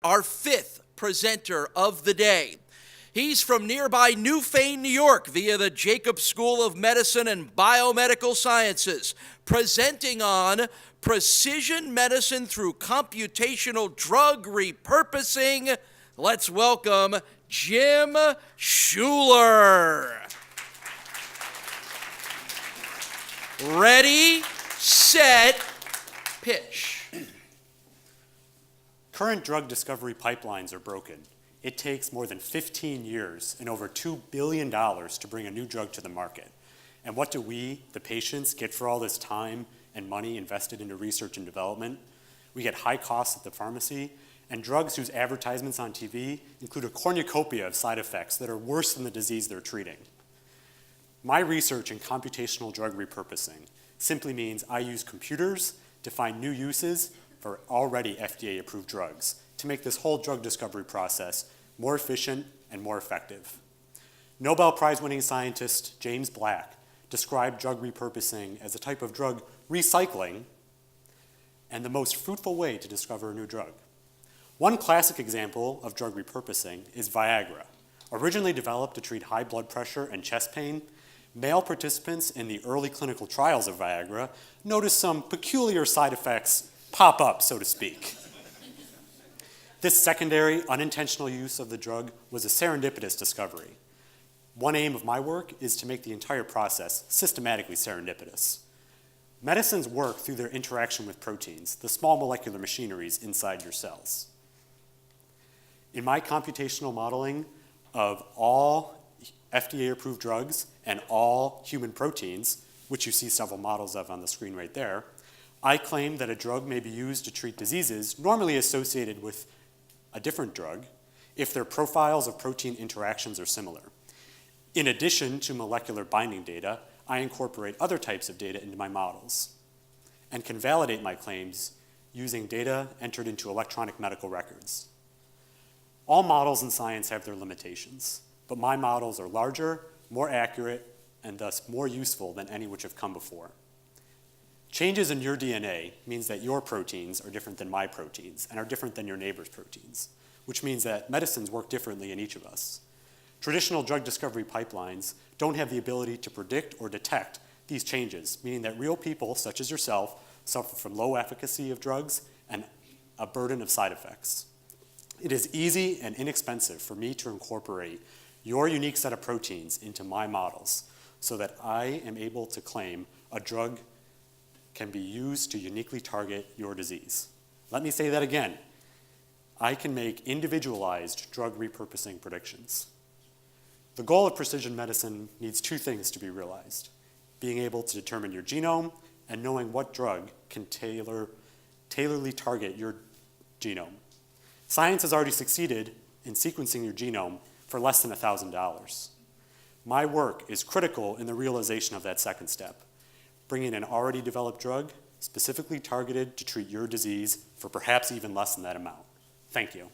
our fifth presenter of the day. He's from nearby Newfane, New York, via the Jacobs School of Medicine and Biomedical Sciences, presenting on Precision Medicine through Computational Drug Repurposing. Let's welcome Jim Schuler. Ready, set, pitch. Current drug discovery pipelines are broken. It takes more than 15 years and over $2 billion to bring a new drug to the market. And what do we, the patients, get for all this time and money invested into research and development? We get high costs at the pharmacy and drugs whose advertisements on TV include a cornucopia of side effects that are worse than the disease they're treating. My research in computational drug repurposing simply means I use computers to find new uses for already FDA-approved drugs to make this whole drug discovery process more efficient and more effective. Nobel Prize-winning scientist James Black described drug repurposing as a type of drug recycling and the most fruitful way to discover a new drug. One classic example of drug repurposing is Viagra. Originally developed to treat high blood pressure and chest pain, male participants in the early clinical trials of Viagra noticed some peculiar side effects pop up, so to speak. This secondary, unintentional use of the drug was a serendipitous discovery. One aim of my work is to make the entire process systematically serendipitous. Medicines work through their interaction with proteins, the small molecular machineries inside your cells. In my computational modeling of all FDA-approved drugs and all human proteins, which you see several models of on the screen right there, I claim that a drug may be used to treat diseases normally associated with a different drug if their profiles of protein interactions are similar. In addition to molecular binding data, I incorporate other types of data into my models and can validate my claims using data entered into electronic medical records. All models in science have their limitations, but my models are larger, more accurate, and thus more useful than any which have come before. Changes in your DNA means that your proteins are different than my proteins and are different than your neighbor's proteins, which means that medicines work differently in each of us. Traditional drug discovery pipelines don't have the ability to predict or detect these changes, meaning that real people, such as yourself, suffer from low efficacy of drugs and a burden of side effects. It is easy and inexpensive for me to incorporate your unique set of proteins into my models so that I am able to claim a drug can be used to uniquely target your disease. Let me say that again. I can make individualized drug repurposing predictions. The goal of precision medicine needs two things to be realized: being able to determine your genome and knowing what drug can tailorly target your genome. Science has already succeeded in sequencing your genome for less than $1,000. My work is critical in the realization of that second step, bringing an already developed drug specifically targeted to treat your disease for perhaps even less than that amount. Thank you.